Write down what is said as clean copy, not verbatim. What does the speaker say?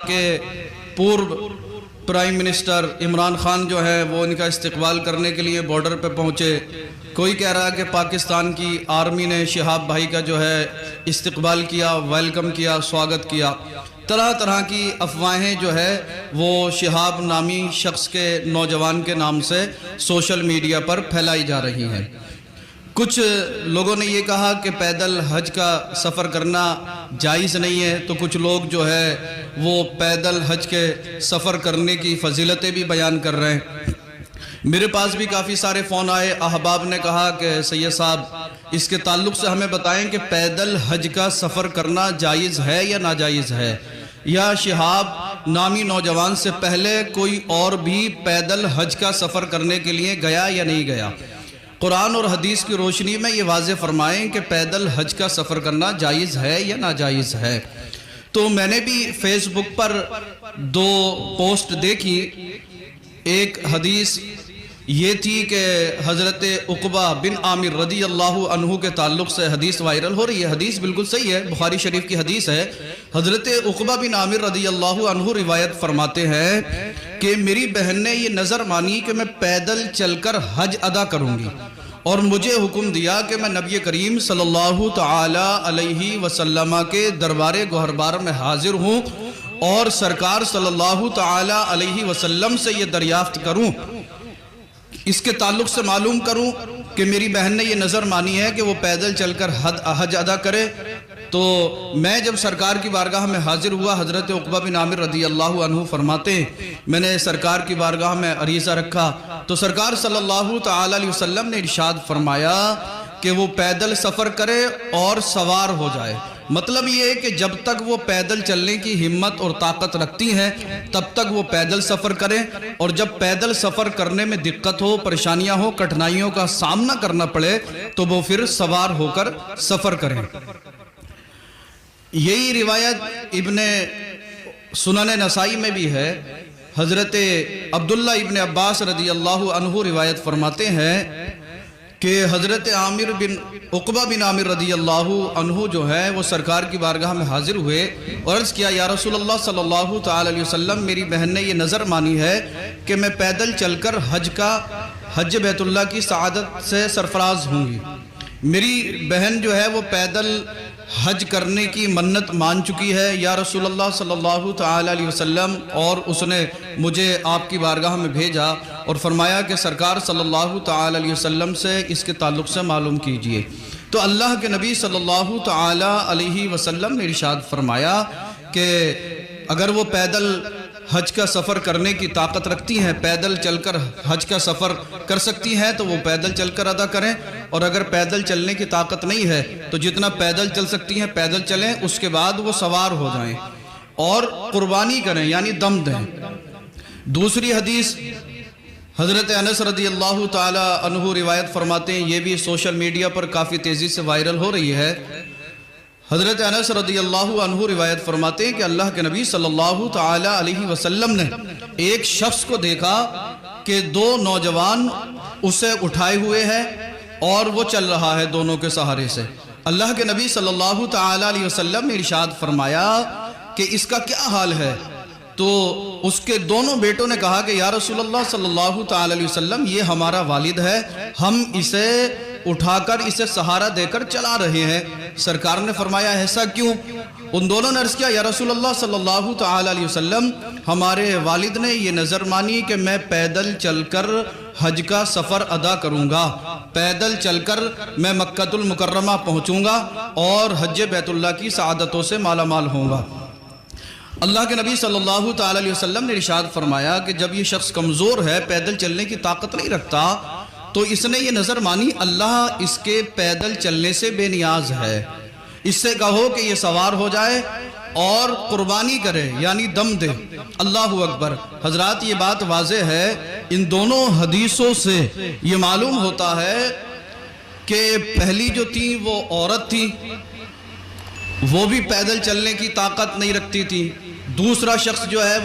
کہ پورو prime minister Imran Khan جو ہے وہ ان کا استقبال کرنے کے لیے بارڈر پہ پہنچے، کوئی کہہ رہا ہے کہ پاکستان کی آرمی نے شہاب بھائی کا جو ہے استقبال کیا، ویلکم کیا، سواگت کیا۔ طرح طرح کی افواہیں جو ہے وہ شہاب نامی شخص کے نوجوان کے نام سے سوشل میڈیا پر پھیلائی جا رہی ہیں۔ کچھ لوگوں نے یہ کہا کہ پیدل حج کا سفر کرنا جائز نہیں ہے، تو کچھ لوگ جو ہے وہ پیدل حج کے سفر کرنے کی فضیلتیں بھی بیان کر رہے ہیں۔ میرے پاس بھی کافی سارے فون آئے، احباب نے کہا کہ سید صاحب اس کے تعلق سے ہمیں بتائیں کہ پیدل حج کا سفر کرنا جائز ہے یا ناجائز ہے، یا شہاب نامی نوجوان سے پہلے کوئی اور بھی پیدل حج کا سفر کرنے کے لیے گیا یا نہیں گیا۔ قرآن اور حدیث کی روشنی میں یہ واضح فرمائیں کہ پیدل حج کا سفر کرنا جائز ہے یا ناجائز ہے۔ تو میں نے بھی فیس بک پر دو پوسٹ دیکھی۔ ایک حدیث یہ تھی کہ حضرت عقبہ بن عامر رضی اللہ عنہ کے تعلق سے حدیث وائرل ہو رہی ہے، حدیث بالکل صحیح ہے، بخاری شریف کی حدیث ہے۔ حضرت عقبہ بن عامر رضی اللہ عنہ روایت فرماتے ہیں کہ میری بہن نے یہ نظر مانی کہ میں پیدل چل کر حج ادا کروں گی، اور مجھے حکم دیا کہ میں نبی کریم صلی اللہ تعالی علیہ وسلم کے دربار گوہربار میں حاضر ہوں اور سرکار صلی اللہ تعالی علیہ وسلم سے یہ دریافت کروں، اس کے تعلق سے معلوم کروں کہ میری بہن نے یہ نظر مانی ہے کہ وہ پیدل چل کر حج ادا کرے۔ تو میں جب سرکار کی بارگاہ میں حاضر ہوا، حضرت عقبہ بن عامر رضی اللہ عنہ فرماتے ہیں میں نے سرکار کی بارگاہ میں عریضہ رکھا تو سرکار صلی اللہ تعالی علیہ وسلم نے ارشاد فرمایا کہ وہ پیدل سفر کرے اور سوار ہو جائے۔ مطلب یہ ہے کہ جب تک وہ پیدل چلنے کی ہمت اور طاقت رکھتی ہیں تب تک وہ پیدل سفر کریں، اور جب پیدل سفر کرنے میں دقت ہو، پریشانیاں ہو، کٹھنائیوں کا سامنا کرنا پڑے تو وہ پھر سوار ہو کر سفر کریں۔ یہی روایت ابن سنن نسائی میں بھی ہے۔ حضرت عبداللہ ابن عباس رضی اللہ عنہ روایت فرماتے ہیں کہ حضرت عقبہ بن عامر رضی اللہ عنہ جو ہے وہ سرکار کی بارگاہ میں حاضر ہوئے اور عرض کیا یا رسول اللہ صلی اللہ تعالی علیہ وسلم میری بہن نے یہ نظر مانی ہے کہ میں پیدل چل کر حج بیت اللہ کی سعادت سے سرفراز ہوں گی۔ میری بہن جو ہے وہ پیدل حج کرنے کی منت مان چکی ہے یا رسول اللہ صلی اللہ تعالی علیہ وسلم، اور اس نے مجھے آپ کی بارگاہ میں بھیجا اور فرمایا کہ سرکار صلی اللہ تعالی علیہ وسلم سے اس کے تعلق سے معلوم کیجئے۔ تو اللہ کے نبی صلی اللہ تعالی علیہ وسلم نے ارشاد فرمایا کہ اگر وہ پیدل حج کا سفر کرنے کی طاقت رکھتی ہیں، پیدل چل کر حج کا سفر کر سکتی ہیں تو وہ پیدل چل کر ادا کریں، اور اگر پیدل چلنے کی طاقت نہیں ہے تو جتنا پیدل چل سکتی ہیں پیدل چلیں، اس کے بعد وہ سوار ہو جائیں اور قربانی کریں یعنی دم دیں۔ دوسری حدیث حضرت انس رضی اللہ تعالی عنہ روایت فرماتے ہیں، یہ بھی سوشل میڈیا پر کافی تیزی سے وائرل ہو رہی ہے۔ حضرت انس رضی اللہ عنہ روایت فرماتے ہیں کہ اللہ کے نبی صلی اللہ تعالی علیہ وسلم نے ایک شخص کو دیکھا کہ دو نوجوان اسے اٹھائے ہوئے ہیں اور وہ چل رہا ہے دونوں کے سہارے سے۔ اللہ کے نبی صلی اللہ تعالی علیہ وسلم نے ارشاد فرمایا کہ اس کا کیا حال ہے؟ تو اس کے دونوں بیٹوں نے کہا کہ یا رسول اللہ صلی اللہ تعالی علیہ وسلم یہ ہمارا والد ہے، ہم اسے اٹھا کر اسے سہارا دے کر چلا رہے ہیں۔ سرکار نے فرمایا ایسا کیوں؟ ان دونوں نے عرض کیا یا رسول اللہ صلی اللہ تعالی علیہ وسلم ہمارے والد نے یہ نظر مانی کہ میں پیدل چل کر حج کا سفر ادا کروں گا، پیدل چل کر میں مکہ المکرمہ پہنچوں گا اور حج بیت اللہ کی سعادتوں سے مالا مال ہوں گا۔ اللہ کے نبی صلی اللہ تعالی علیہ وسلم نے ارشاد فرمایا کہ جب یہ شخص کمزور ہے، پیدل چلنے کی طاقت نہیں رکھتا، تو اس نے یہ نظر مانی اللہ اس کے پیدل چلنے سے بے نیاز ہے، اس سے کہو کہ یہ سوار ہو جائے اور قربانی کرے یعنی دم دے۔ اللہ اکبر۔ حضرات یہ بات واضح ہے، ان دونوں حدیثوں سے یہ معلوم ہوتا ہے کہ پہلی جو تھی وہ عورت تھی، وہ بھی پیدل چلنے کی طاقت نہیں رکھتی تھی، دوسرا شخص جو ہے